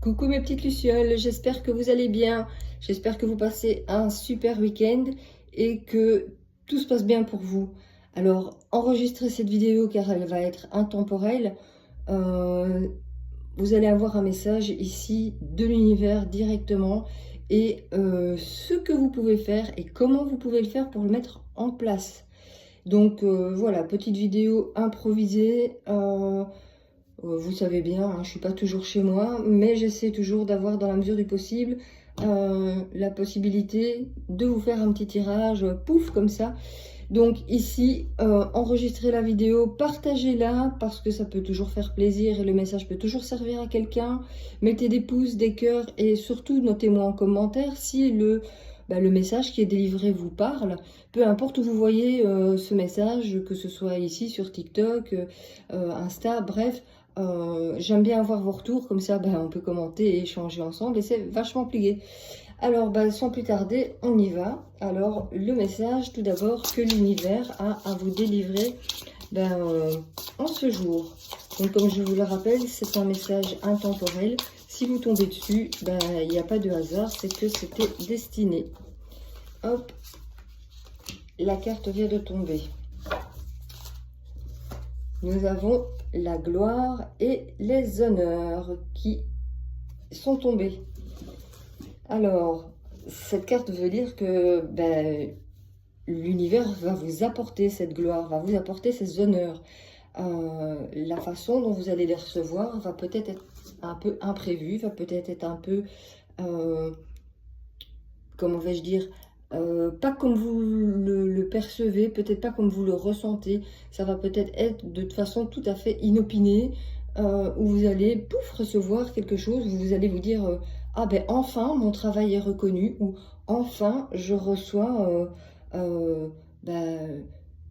Coucou mes petites lucioles, j'espère que vous allez bien, j'espère que vous passez un super week-end et que tout se passe bien pour vous. Alors, enregistrez cette vidéo car elle va être intemporelle. Euh, Vous allez avoir un message ici de l'univers directement et ce que vous pouvez faire et comment vous pouvez le faire pour le mettre en place. Donc voilà, petite vidéo improvisée. Vous savez bien, hein, je ne suis pas toujours chez moi, mais j'essaie toujours d'avoir dans la mesure du possible la possibilité de vous faire un petit tirage, pouf, comme ça. Donc ici, enregistrez la vidéo, partagez-la, parce que ça peut toujours faire plaisir et le message peut toujours servir à quelqu'un. Mettez des pouces, des cœurs et surtout notez-moi en commentaire si le message qui est délivré vous parle. Peu importe où vous voyez ce message, que ce soit ici sur TikTok, Insta, bref. J'aime bien avoir vos retours, comme ça on peut commenter et échanger ensemble et c'est vachement plié. Alors sans plus tarder, on y va. Alors le message tout d'abord que l'univers a à vous délivrer en ce jour. Donc comme je vous le rappelle, c'est un message intemporel. Si vous tombez dessus, il n'y a pas de hasard, c'est que c'était destiné. Hop, la carte vient de tomber. Nous avons la gloire et les honneurs qui sont tombés. Alors, cette carte veut dire que l'univers va vous apporter cette gloire, va vous apporter ces honneurs. La façon dont vous allez les recevoir va peut-être être un peu imprévue, va peut-être être un peu, comment vais-je dire, pas comme vous le percevez, peut-être pas comme vous le ressentez. Ça va peut-être être de façon tout à fait inopinée, où vous allez pouf recevoir quelque chose, où vous allez vous dire ah enfin mon travail est reconnu, ou enfin je reçois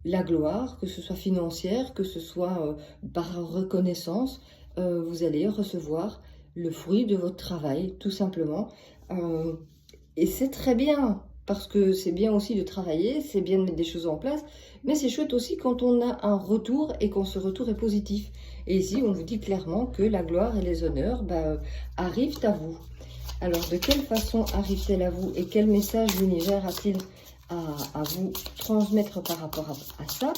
la gloire, que ce soit financière, que ce soit par reconnaissance. Vous allez recevoir le fruit de votre travail, tout simplement. Et c'est très bien, parce que c'est bien aussi de travailler, c'est bien de mettre des choses en place, mais c'est chouette aussi quand on a un retour et quand ce retour est positif. Et ici, on vous dit clairement que la gloire et les honneurs arrivent à vous. Alors, de quelle façon arrive-t-elle à vous et quel message l'univers a-t-il à vous transmettre par rapport à ça?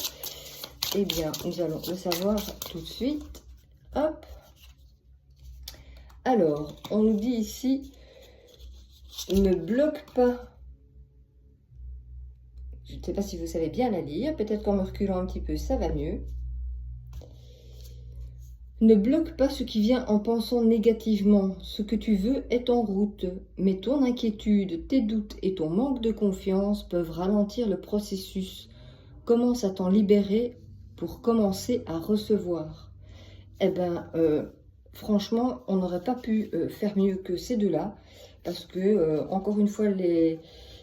Eh bien, nous allons le savoir tout de suite. Hop. Alors, on nous dit ici... Ne bloque pas. Je ne sais pas si vous savez bien la lire. Peut-être qu'en me reculant un petit peu, ça va mieux. Ne bloque pas ce qui vient en pensant négativement. Ce que tu veux est en route. Mais ton inquiétude, tes doutes et ton manque de confiance peuvent ralentir le processus. Commence à t'en libérer pour commencer à recevoir. Eh bien, franchement, on n'aurait pas pu faire mieux que ces deux-là. Parce que, encore une fois, les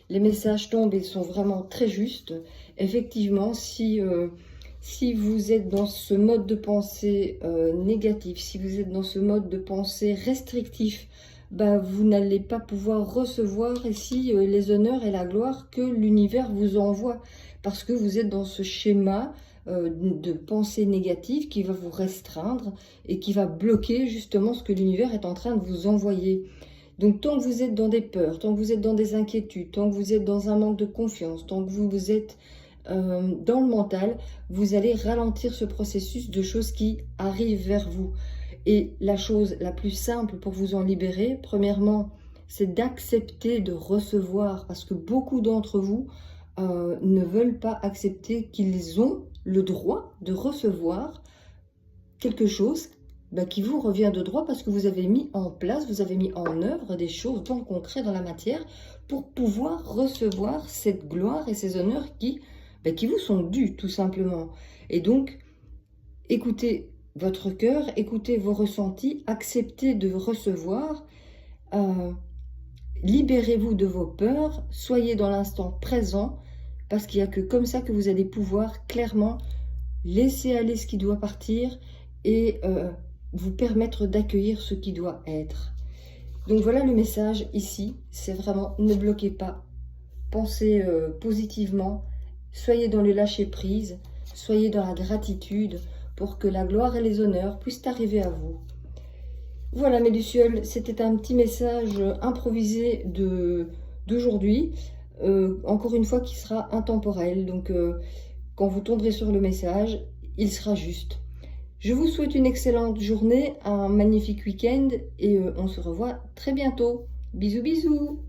messages tombent et sont vraiment très justes. Effectivement, si vous êtes dans ce mode de pensée négatif, si vous êtes dans ce mode de pensée restrictif, vous n'allez pas pouvoir recevoir ici les honneurs et la gloire que l'univers vous envoie. Parce que vous êtes dans ce schéma de pensée négative qui va vous restreindre et qui va bloquer justement ce que l'univers est en train de vous envoyer. Donc, tant que vous êtes dans des peurs, tant que vous êtes dans des inquiétudes, tant que vous êtes dans un manque de confiance, tant que vous êtes dans le mental, vous allez ralentir ce processus de choses qui arrivent vers vous. Et la chose la plus simple pour vous en libérer, premièrement, c'est d'accepter de recevoir, parce que beaucoup d'entre vous ne veulent pas accepter qu'ils ont le droit de recevoir quelque chose qui vous revient de droit parce que vous avez mis en place, vous avez mis en œuvre des choses dans le concret, dans la matière, pour pouvoir recevoir cette gloire et ces honneurs qui vous sont dus, tout simplement. Et donc, écoutez votre cœur, écoutez vos ressentis, acceptez de recevoir, libérez-vous de vos peurs, soyez dans l'instant présent, parce qu'il n'y a que comme ça que vous allez pouvoir clairement laisser aller ce qui doit partir et vous permettre d'accueillir ce qui doit être. Donc voilà le message ici, c'est vraiment ne bloquez pas, pensez positivement, soyez dans le lâcher-prise, soyez dans la gratitude pour que la gloire et les honneurs puissent arriver à vous. Voilà mes lucioles, c'était un petit message improvisé d'aujourd'hui, encore une fois qui sera intemporel. Donc quand vous tomberez sur le message, il sera juste. Je vous souhaite une excellente journée, un magnifique week-end et on se revoit très bientôt. Bisous bisous!